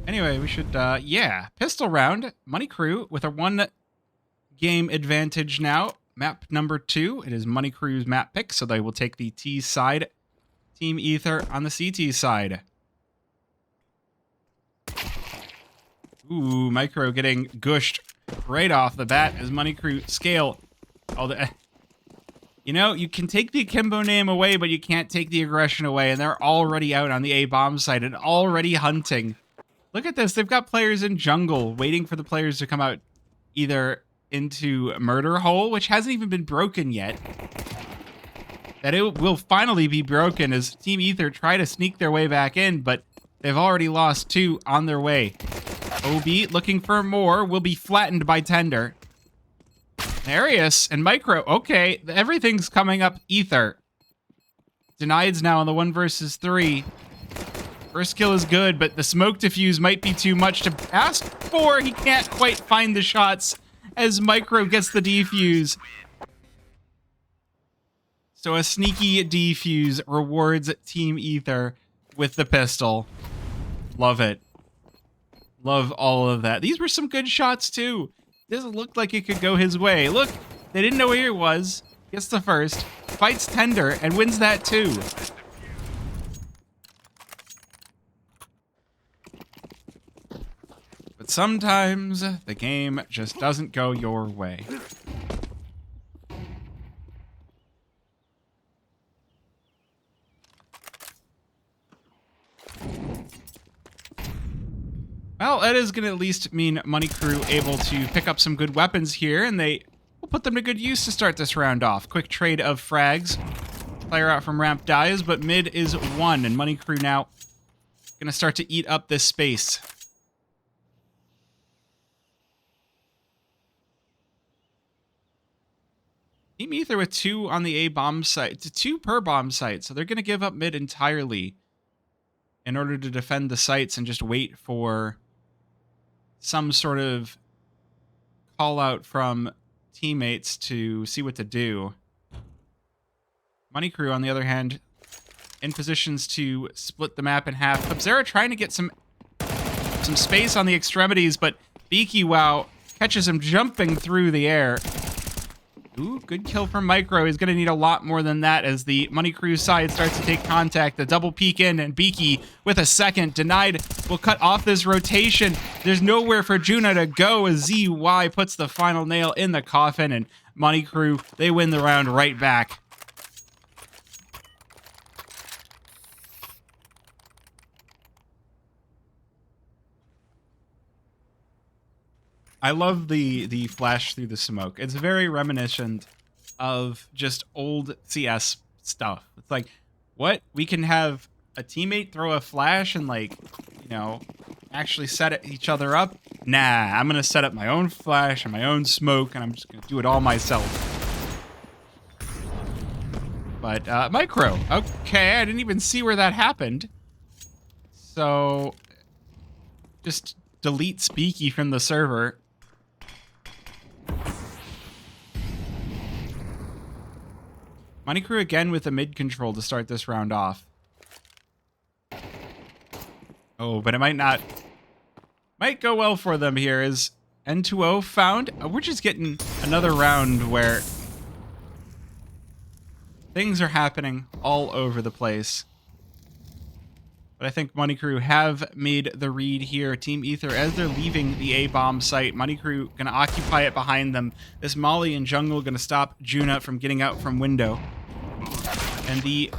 Anyway, we should, yeah, pistol round. Money Crew with a 1-game advantage now. Map number 2. It is Money Crew's map pick, so they will take the T side. Team Aether on the CT side. Ooh, Micro getting gushed right off the bat as Money Crew scale. All the, you know, you can take the akimbo name away, but you can't take the aggression away, and they're already out on the A bomb site and already hunting. Look at this. They've got players in jungle waiting for the players to come out either into Murder Hole, which hasn't even been broken yet. That it will finally be broken as Team Aether try to sneak their way back in, but they've already lost 2 on their way. OB looking for more, will be flattened by Tender. Darius and Micro, okay, everything's coming up Aether. Denied's now on the 1 versus 3. First kill is good, but the smoke diffuse might be too much to ask for. He can't quite find the shots as Micro gets the defuse. So a sneaky defuse rewards Team Aether with the pistol. Love it. Love all of that. These were some good shots too. This looked like it could go his way. Look, they didn't know where he was. Gets the first, fights Tender, and wins that too. But sometimes the game just doesn't go your way. Well, that is going to at least mean Money Crew able to pick up some good weapons here, and they will put them to good use to start this round off. Quick trade of frags. Player out from ramp dies, but mid is 1, and Money Crew now going to start to eat up this space. Team Aether with 2 on the A bomb site, 2 per bomb site, so they're going to give up mid entirely in order to defend the sites and just wait for some sort of call out from teammates to see what to do. Money Crew, on the other hand, in positions to split the map in half. Cubzera trying to get some space on the extremities, but Beaky Wow catches him jumping through the air. Ooh, good kill from Micro. He's going to need a lot more than that as the Money Crew side starts to take contact. The double peek in, and Beaky with a second. Denied will cut off this rotation. There's nowhere for Juna to go as ZY puts the final nail in the coffin, and Money Crew, they win the round right back. I love the flash through the smoke. It's very reminiscent of just old CS stuff. It's like, what? We can have a teammate throw a flash and, like, you know, actually set each other up? Nah, I'm going to set up my own flash and my own smoke, and I'm just going to do it all myself. But, Micro. Okay, I didn't even see where that happened. So, just delete Speaky from the server. Money Crew again with the mid control to start this round off. Oh, but it might not. Might go well for them here as N2O found. We're just getting another round where things are happening all over the place. But I think Money Crew have made the read here. Team Aether, as they're leaving the A-bomb site, Money Crew going to occupy it behind them. This Molly in jungle going to stop Juna from getting out from window. And the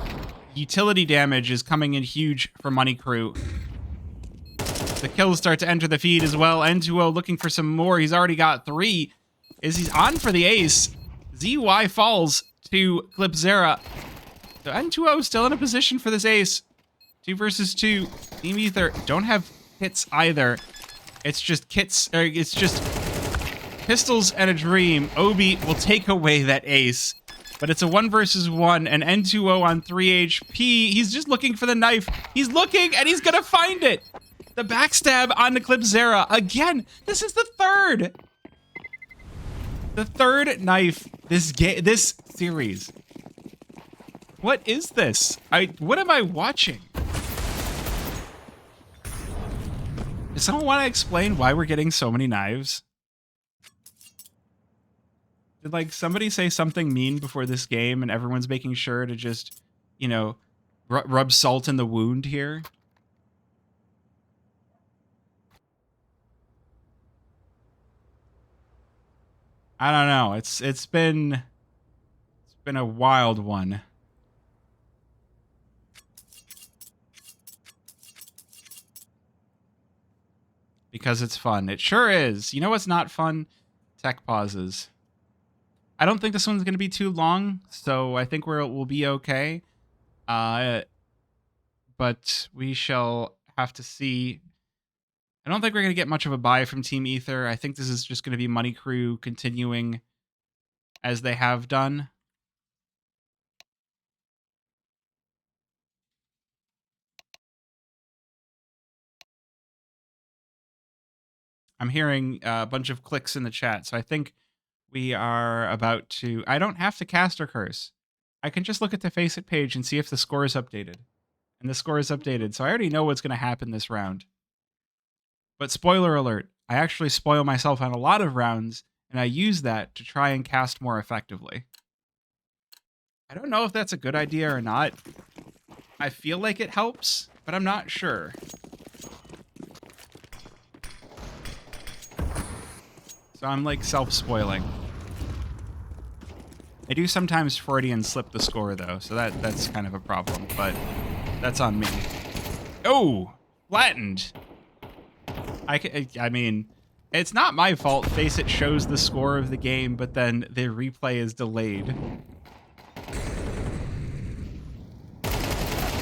utility damage is coming in huge for Money Crew. The kills start to enter the feed as well. N2O looking for some more. He's already got 3. He's on for the ace. ZY falls to Clipzera. So N2O still in a position for this ace. 2 versus 2. Team Aether don't have hits either. It's just kits, or it's just pistols and a dream. Obi will take away that ace. But it's a 1 versus 1, and N2O on 3 HP. He's just looking for the knife. He's looking, and he's gonna find it. The backstab on the Clipzera. Again, this is the third. The third knife this series. What is this? What am I watching? Does someone want to explain why we're getting so many knives? Did, like, somebody say something mean before this game and everyone's making sure to just, you know, rub salt in the wound here? I don't know. It's been a wild one. Because it's fun. It sure is. You know what's not fun? Tech pauses. I don't think this one's going to be too long, so I think we'll be okay. But we shall have to see. I don't think we're going to get much of a buy from Team Aether. I think this is just going to be Money Crew continuing as they have done. I'm hearing a bunch of clicks in the chat, so I think we are about to... I don't have to cast or curse. I can just look at the Face It page and see if the score is updated. And the score is updated, so I already know what's going to happen this round. But spoiler alert, I actually spoil myself on a lot of rounds, and I use that to try and cast more effectively. I don't know if that's a good idea or not. I feel like it helps, but I'm not sure. So I'm like self-spoiling. I do sometimes Freudian slip the score though, so that's kind of a problem, but that's on me. Oh, flattened. I mean, it's not my fault. Face It shows the score of the game, but then the replay is delayed.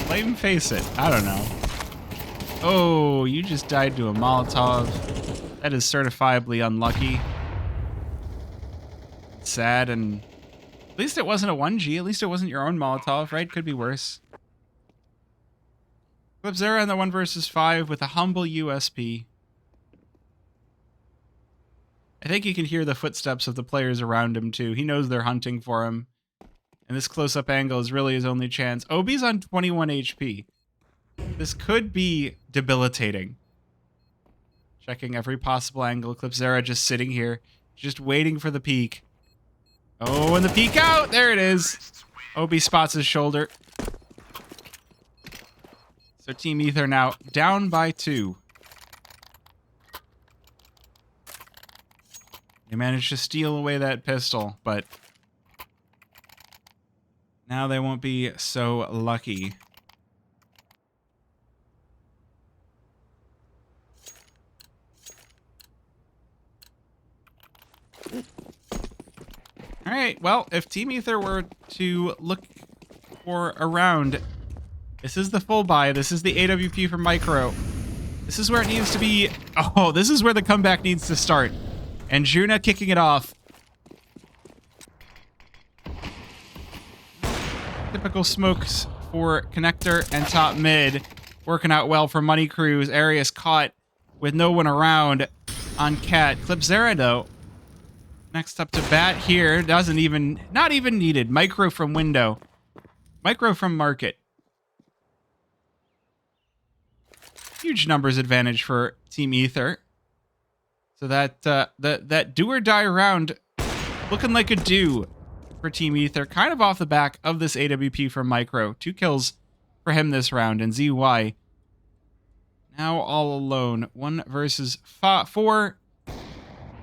Blame Face It. I don't know. Oh, you just died to a Molotov. That is certifiably unlucky. Sad, and at least it wasn't a 1G. At least it wasn't your own Molotov, right? Could be worse. Clipzera in the 1 versus 5 with a humble USP. I think you can hear the footsteps of the players around him, too. He knows they're hunting for him. And this close-up angle is really his only chance. Obi's on 21 HP. This could be debilitating. Checking every possible angle. Clipzera just sitting here, just waiting for the peek. Oh, and the peek out! There it is. Obi spots his shoulder. So Team Aether now down by 2. They managed to steal away that pistol, but now they won't be so lucky. All right, well, if Team Aether were to look for a round, this is the full buy. This is the AWP from Micro. This is where it needs to be. Oh, this is where the comeback needs to start. And Juna kicking it off. Typical smokes for Connector and top mid. Working out well for Money Crew's. Arius caught with no one around on Cat. Clipzera, though. Next up to bat here. Not even needed. Micro from window. Micro from market. Huge numbers advantage for Team Aether. So that do or die round looking like a do for Team Aether. Kind of off the back of this AWP from Micro. 2 kills for him this round. And ZY now all alone. 1 versus 4.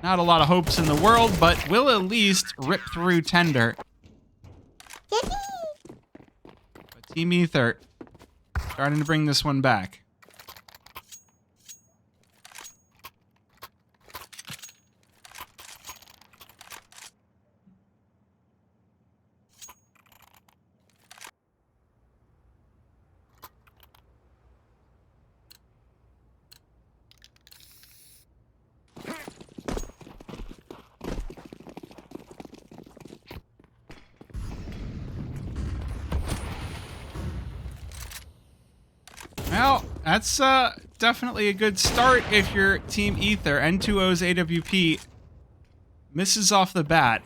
Not a lot of hopes in the world, but will at least rip through Tender. But Team Aether starting to bring this one back. Well, that's definitely a good start if you're Team Aether. N2O's AWP misses off the bat.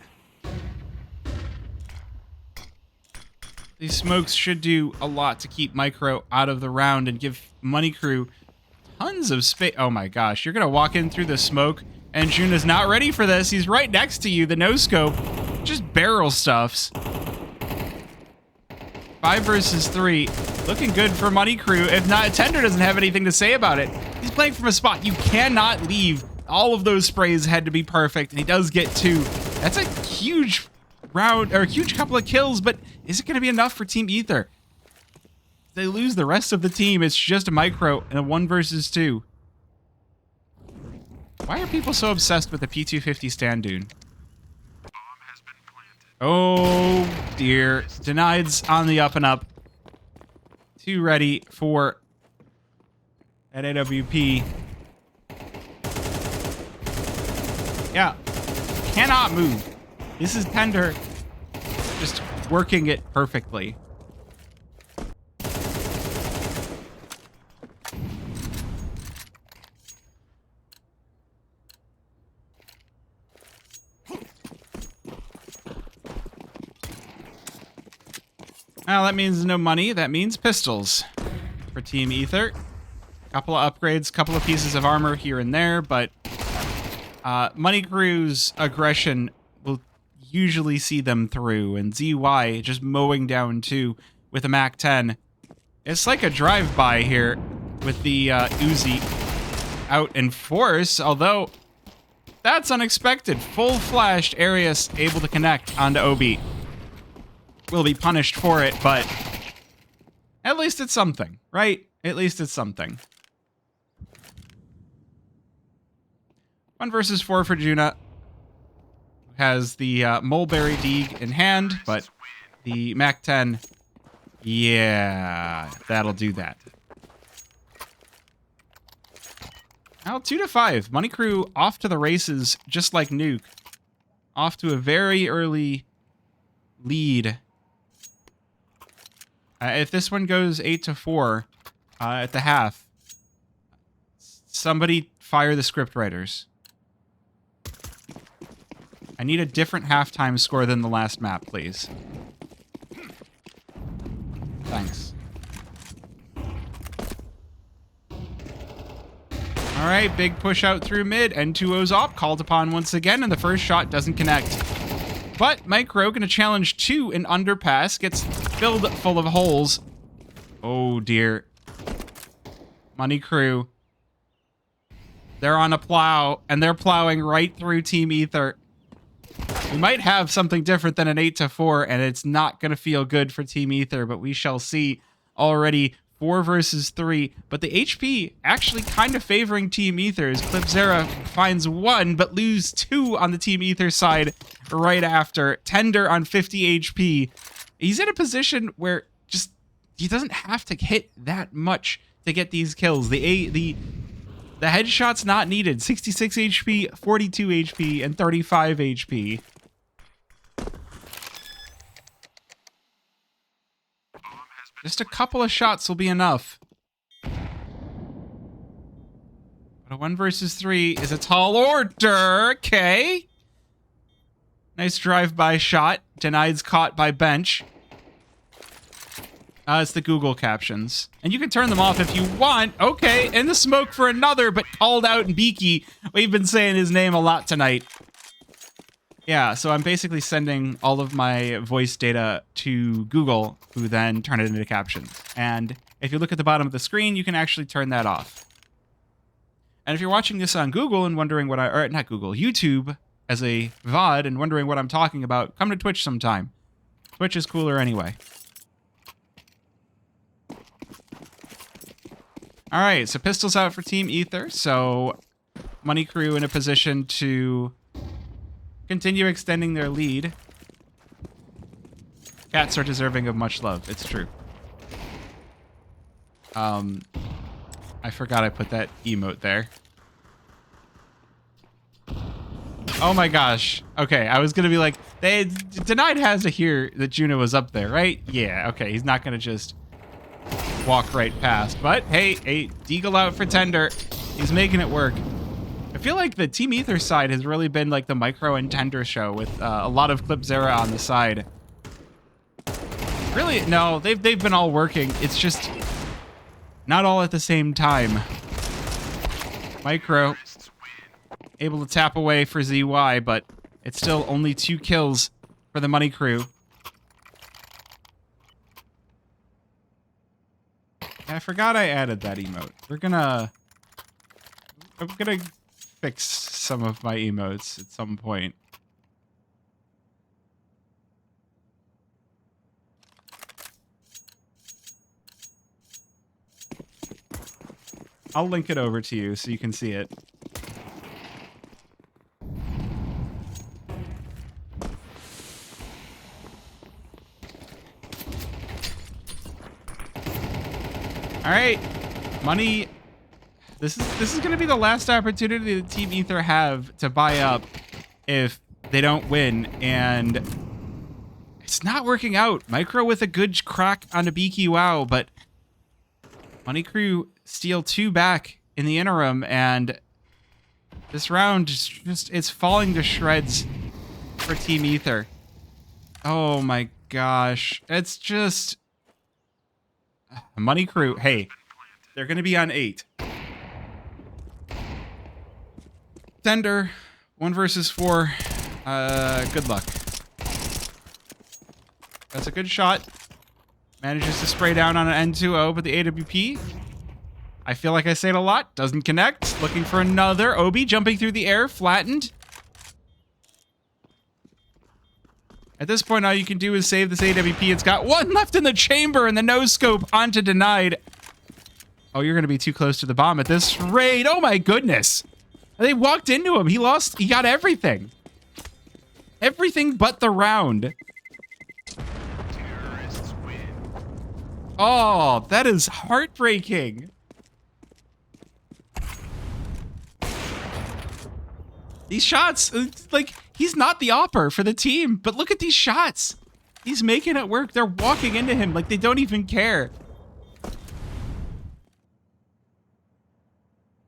These smokes should do a lot to keep Micro out of the round and give Money Crew tons of space. Oh my gosh, you're gonna walk in through the smoke, and Juna's not ready for this. He's right next to you. The no-scope just barrel stuffs. 5 versus 3. Looking good for Money Crew. If not, Tender doesn't have anything to say about it. He's playing from a spot you cannot leave. All of those sprays had to be perfect, and he does get 2. That's a huge round, or a huge couple of kills, but is it going to be enough for Team Aether? If they lose the rest of the team, it's just a Micro and a 1 versus 2. Why are people so obsessed with the P250 stand dune? Oh dear. Denied's on the up and up. 2 ready for at AWP. Yeah. Cannot move. This is Tender just working it perfectly. Well, that means no money. That means pistols for Team Aether. Couple of upgrades, couple of pieces of armor here and there, but Money Crew's aggression will usually see them through, and ZY just mowing down 2 with a MAC-10. It's like a drive-by here with the Uzi out in force, although that's unexpected. Full flashed, Arius able to connect onto OB. Will be punished for it, but at least it's something, right? At least it's something. 1 versus 4 for Juna. Has the Mulberry Deeg in hand, but the MAC-10, yeah, that'll do that. Now 2-5. Money Crew off to the races, just like Nuke. Off to a very early lead. If this one goes 8-4 at the half, somebody fire the script writers. I need a different halftime score than the last map, please. Thanks. All right, big push out through mid. N2O's op called upon once again, and the first shot doesn't connect. But Micro gonna challenge 2 in underpass, gets filled full of holes. Oh dear. Money Crew. They're on a plow, and they're plowing right through Team Aether. We might have something different than an 8-4, and it's not gonna feel good for Team Aether, but we shall see. Already 4 versus 3, but the HP actually kind of favoring Team Aether as Clipzera finds 1, but lose 2 on the Team Aether side right after. Tender on 50 HP. He's in a position where just he doesn't have to hit that much to get these kills. The headshot's not needed. 66 HP, 42 HP, and 35 HP. Just a couple of shots will be enough. But a 1 versus 3 is a tall order. Okay. Nice drive-by shot. Denied's caught by bench. It's the Google captions. And you can turn them off if you want. Okay, in the smoke for another, but called out in Beaky. We've been saying his name a lot tonight. Yeah, so I'm basically sending all of my voice data to Google, who then turn it into captions. And if you look at the bottom of the screen, you can actually turn that off. And if you're watching this on Google and wondering what or not Google, YouTube as a VOD and wondering what I'm talking about, come to Twitch sometime. Twitch is cooler anyway. All right, so pistols out for Team Aether. So Money Crew in a position to continue extending their lead. Cats are deserving of much love. It's true. I forgot I put that emote there. Oh my gosh. Okay, I was gonna be like, Denied has to hear that Juno was up there, right? Yeah, okay, he's not gonna just walk right past. But hey, a deagle out for Tender. He's making it work. I feel like the Team Aether side has really been like the Micro and Tender show with a lot of Clipzera on the side. Really, no, they've been all working. It's just not all at the same time. Micro able to tap away for ZY, but it's still only 2 kills for the Money Crew. I forgot I added that emote. I'm gonna fix some of my emotes at some point. I'll link it over to you so you can see it. All right, Money. This is going to be the last opportunity that Team Aether have to buy up if they don't win, and it's not working out. Micro with a good crack on a Beaky Wow, but Money Crew steal 2 back in the interim, and this round it's falling to shreds for Team Aether. Oh my gosh, it's just Money Crew. Hey, they're gonna be on 8. Tender, 1 versus 4. Good luck. That's a good shot. Manages to spray down on an N2O, but the AWP, I feel like I say it a lot, doesn't connect. Looking for another. Obi jumping through the air, flattened. At this point, all you can do is save this AWP. It's got 1 left in the chamber, and the no-scope onto denied. Oh, you're going to be too close to the bomb at this rate. Oh, my goodness. They walked into him. He got everything. Everything but the round. Oh, that is heartbreaking. These shots, like, he's not the opper for the team, but look at these shots. He's making it work. They're walking into him like they don't even care.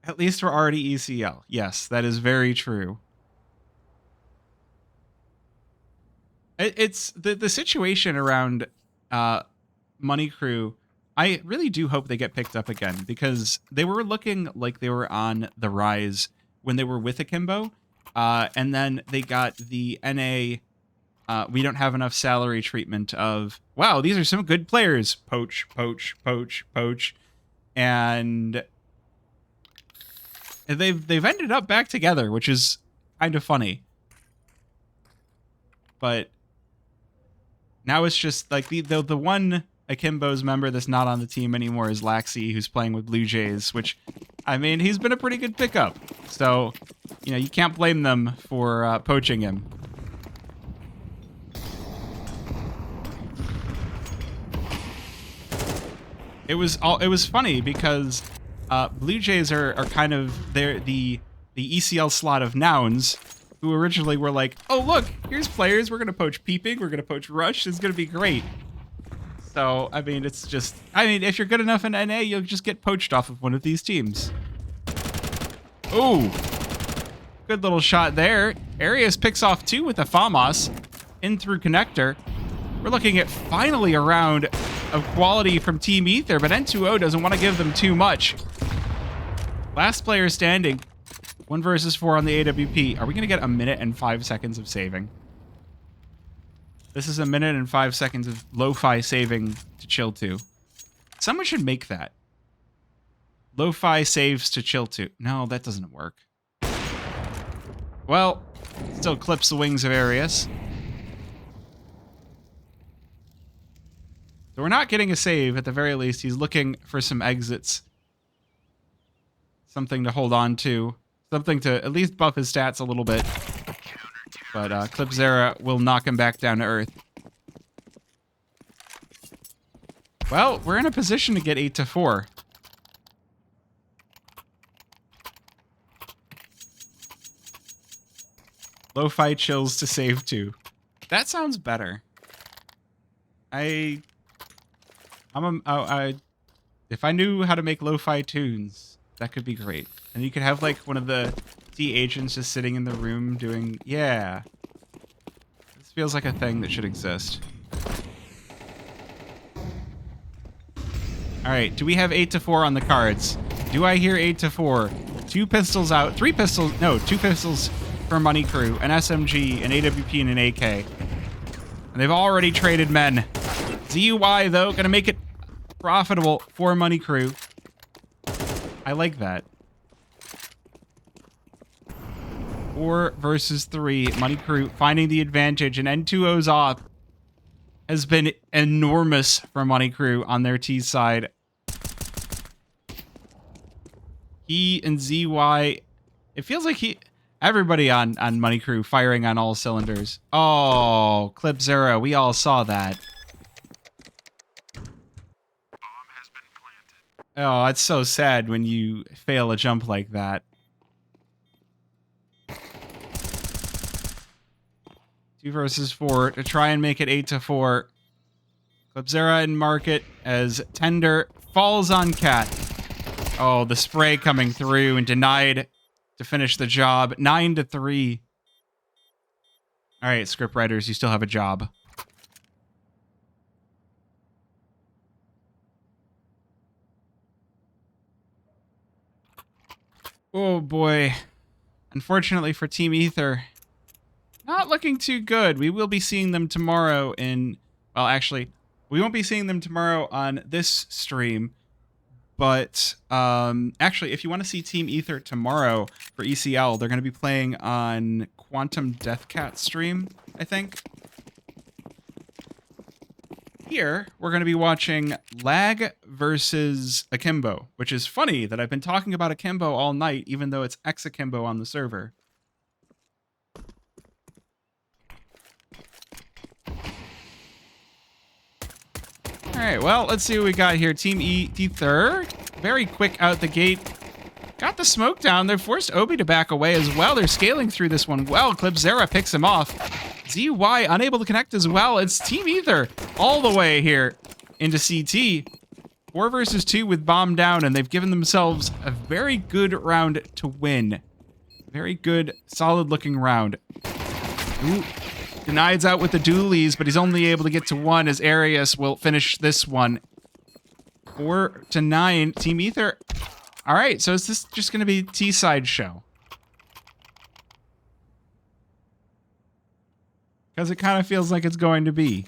At least we're already ECL. Yes, that is very true. It's the situation around Money Crew. I really do hope they get picked up again, because they were looking like they were on the rise when they were with Akimbo. And then they got the NA, we don't have enough salary treatment of, wow, these are some good players. Poach, poach, poach, poach. And they've ended up back together, which is kind of funny. But now it's just like the one Akimbo's member that's not on the team anymore is Laxi, who's playing with Blue Jays, which, I mean, he's been a pretty good pickup. So, you know, you can't blame them for poaching him. It was funny because Blue Jays are kind of the ECL slot of nouns, who originally were like, oh look, here's players, we're gonna poach Peeping, we're gonna poach Rush, it's gonna be great. So, I mean, it's just, if you're good enough in NA, you'll just get poached off of one of these teams. Ooh, good little shot there. Arius picks off 2 with a FAMAS in through connector. We're looking at finally a round of quality from Team Aether, but N2O doesn't want to give them too much. Last player standing, 1 versus 4 on the AWP. Are we going to get 1 minute and 5 seconds of saving? This is 1 minute and 5 seconds of lo-fi saving to chill to. Someone should make that. Lo-fi saves to chill to. No, that doesn't work. Well, still clips the wings of Arius. So we're not getting a save. At the very least, he's looking for some exits. Something to hold on to. Something to at least buff his stats a little bit. But Clipzera will knock him back down to earth. Well, we're in a position to get 8-4. Lo-fi chills to save 2. That sounds better. If I knew how to make lo-fi tunes, that could be great. And you could have like one of the D agents just sitting in the room doing, yeah. This feels like a thing that should exist. All right, do we have 8-4 on the cards? Do I hear 8-4? 2 pistols out. 3 pistols. No, 2 pistols for Money Crew, an SMG, an AWP, and an AK. And they've already traded men. ZUI, though, gonna make it profitable for Money Crew. I like that. 4 versus 3. Money Crew finding the advantage, and N2O's off has been enormous for Money Crew on their T side. He and ZY, it feels like everybody on Money Crew firing on all cylinders. Oh, Clip Zero, we all saw that. Oh, it's so sad when you fail a jump like that. 2 versus 4 to try and make it 8-4. Clipzera in market as Tender falls on Cat. Oh, the spray coming through and denied to finish the job. 9-3. All right, script writers, you still have a job. Oh boy. Unfortunately for Team Aether, not looking too good. We will be seeing them tomorrow in... Well, actually, we won't be seeing them tomorrow on this stream. But, actually, if you want to see Team Aether tomorrow for ECL, they're going to be playing on Quantum Deathcat stream, I think. Here, we're going to be watching Lag versus Akimbo, which is funny that I've been talking about Akimbo all night, even though it's ex-Akimbo on the server. Alright, well, let's see what we got here. Team Aether, very quick out the gate. Got the smoke down. They've forced Obi to back away as well. They're scaling through this one well. Clipzera picks him off. ZY unable to connect as well. It's Team Aether all the way here into CT. 4 versus 2 with bomb down, and they've given themselves a very good round to win. Very good, solid-looking round. Ooh. Denied's out with the dualies, but he's only able to get to 1 as Arius will finish this one. 4-9. Team Aether. All right, so is this just going to be T-side show? Because it kind of feels like it's going to be.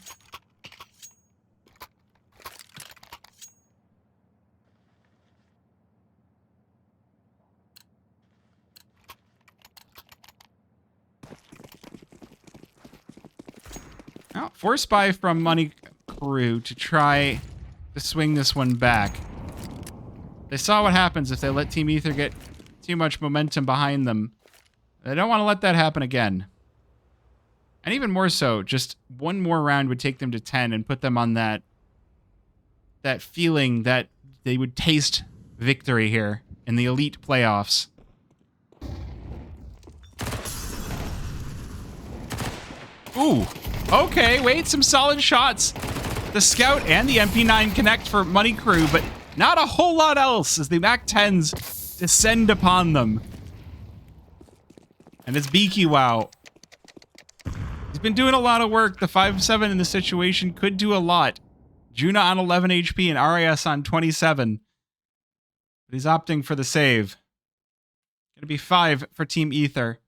Oh, force buy from Money Crew to try to swing this one back. They saw what happens if they let Team Aether get too much momentum behind them. They don't want to let that happen again. And even more so, just one more round would take them to 10 and put them on that feeling that they would taste victory here in the elite playoffs. Ooh. Okay, wait, some solid shots. The Scout and the MP9 connect for Money Crew, but not a whole lot else as the MAC-10s descend upon them. And it's BQWow. He's been doing a lot of work. The 5-7 in the situation could do a lot. Juna on 11 HP and RAS on 27. But he's opting for the save. Gonna be 5 for Team Aether.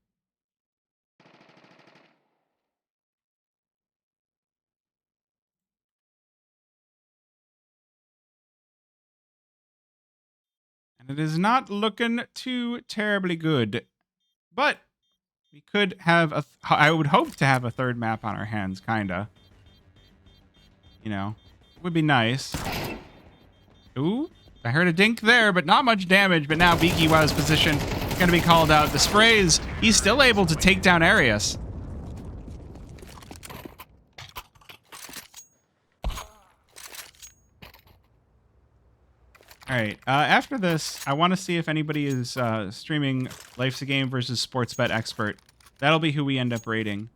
And it is not looking too terribly good. But we could have I would hope to have a third map on our hands, kinda. You know, would be nice. Ooh, I heard a dink there, but not much damage. But now BQWow's position is going to be called out. The sprays, he's still able to take down Arius. All right, after this, I want to see if anybody is streaming Life's a Game versus Sportsbet Expert. That'll be who we end up rating.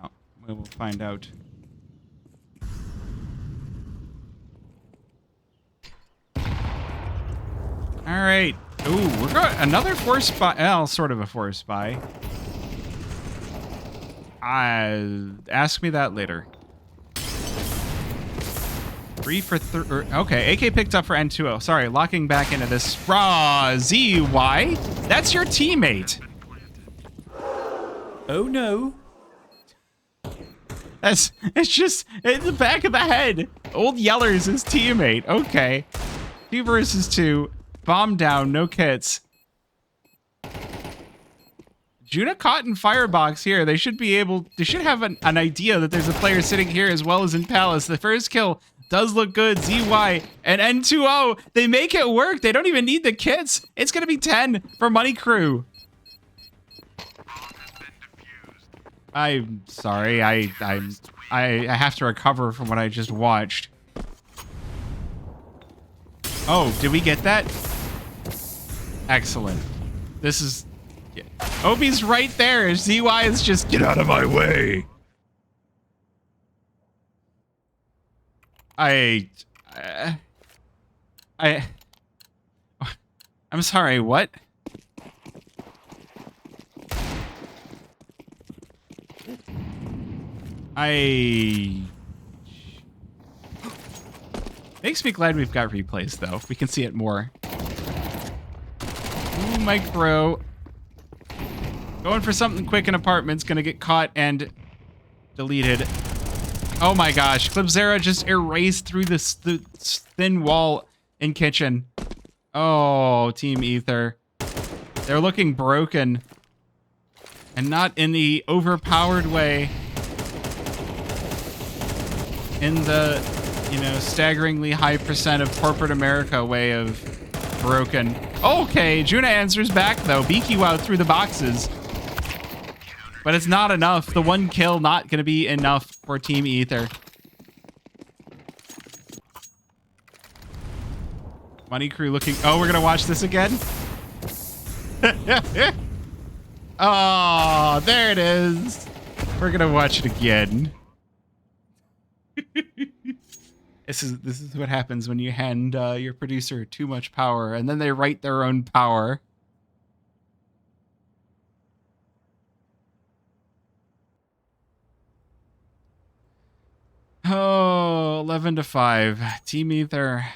Oh, we will find out. All right, Ooh, we're going another force spy. Well, sort of a force spy. Ask me that later. 3 for 3. Okay, AK picked up for N2O. Sorry, locking back into this. Raw ZY. That's your teammate. Oh no. It's just in the back of the head. Old Yeller's his teammate. Okay. 2 versus 2. Bomb down, no kits. Juna caught in Firebox here. They should have an idea that there's a player sitting here as well as in Palace. The first kill does look good. ZY and N2O. They make it work. They don't even need the kits. It's going to be 10 for Money Crew. I'm sorry. I have to recover from what I just watched. Oh, did we get that? Excellent. This is... Yeah. Obi's right there. ZY is just... Get out of my way. I'm sorry, what? Makes me glad we've got replays, though. We can see it more. Ooh, Micro. Going for something quick in apartments. Gonna get caught and deleted. Oh my gosh. Clipzera just erased through this thin wall in kitchen. Oh, Team Aether. They're looking broken. And not in the overpowered way. In the, you know, staggeringly high percent of corporate America way of broken. Okay, Juna answers back though. BQ out through the boxes. But it's not enough. The 1 kill not going to be enough for Team Aether. Money Crew looking... Oh, we're going to watch this again? Oh, there it is. We're going to watch it again. This is what happens when you hand your producer too much power, and then they write their own power. Oh, 11-5. Team Aether.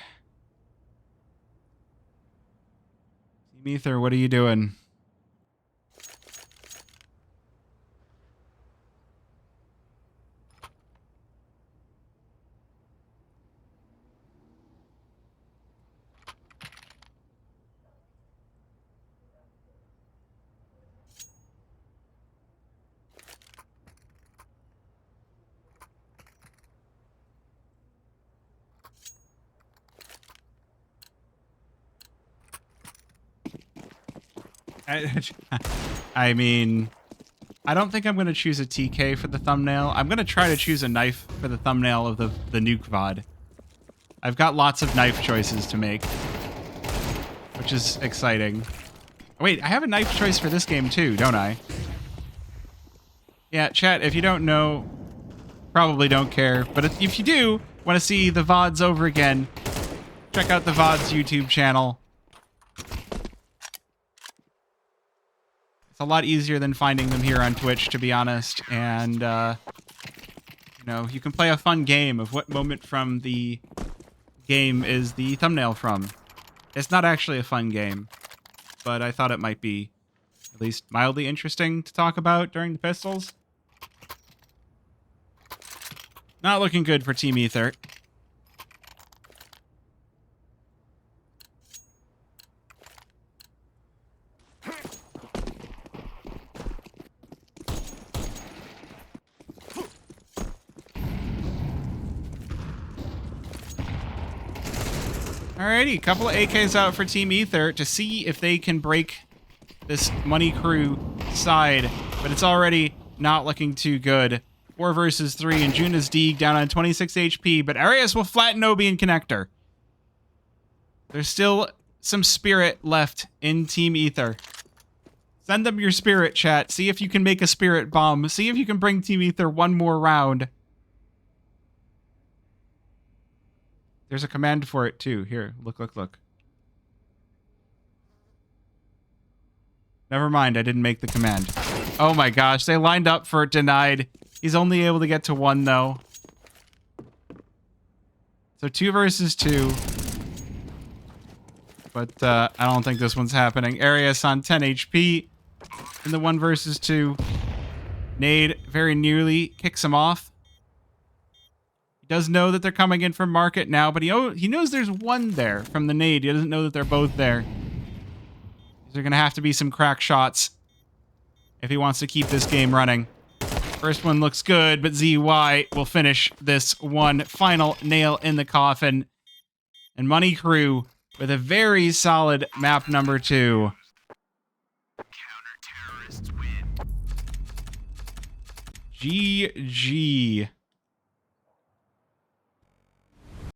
Team Aether, what are you doing? I mean, I don't think I'm going to choose a TK for the thumbnail. I'm going to try to choose a knife for the thumbnail of the nuke VOD. I've got lots of knife choices to make, which is exciting. Wait, I have a knife choice for this game too, don't I? Yeah, chat, if you don't know, probably don't care. But if you do want to see the VODs over again, check out the VODs YouTube channel. It's a lot easier than finding them here on Twitch, to be honest. And, you know, you can play a fun game of what moment from the game is the thumbnail from. It's not actually a fun game, but I thought it might be at least mildly interesting to talk about during the pistols. Not looking good for Team Aether. Alrighty, couple of AKs out for Team Aether to see if they can break this Money Crew side, but it's already not looking too good. 4 versus 3, and Juna's Deeg down on 26 HP, but Arias will flatten Obi and Connector. There's still some spirit left in Team Aether. Send them your spirit, chat. See if you can make a spirit bomb. See if you can bring Team Aether one more round. There's a command for it, too. Here, look, look, look. Never mind, I didn't make the command. Oh my gosh, they lined up for denied. He's only able to get to 1, though. So 2 versus 2. But I don't think this one's happening. Arias on 10 HP in the 1 versus 2. Nade very nearly kicks him off. He does know that they're coming in from market now, but he knows there's 1 there from the nade. He doesn't know that they're both there. These are going to have to be some crack shots if he wants to keep this game running. First one looks good, but ZY will finish this one. Final nail in the coffin. And Money Crew with a very solid map number 2. GG.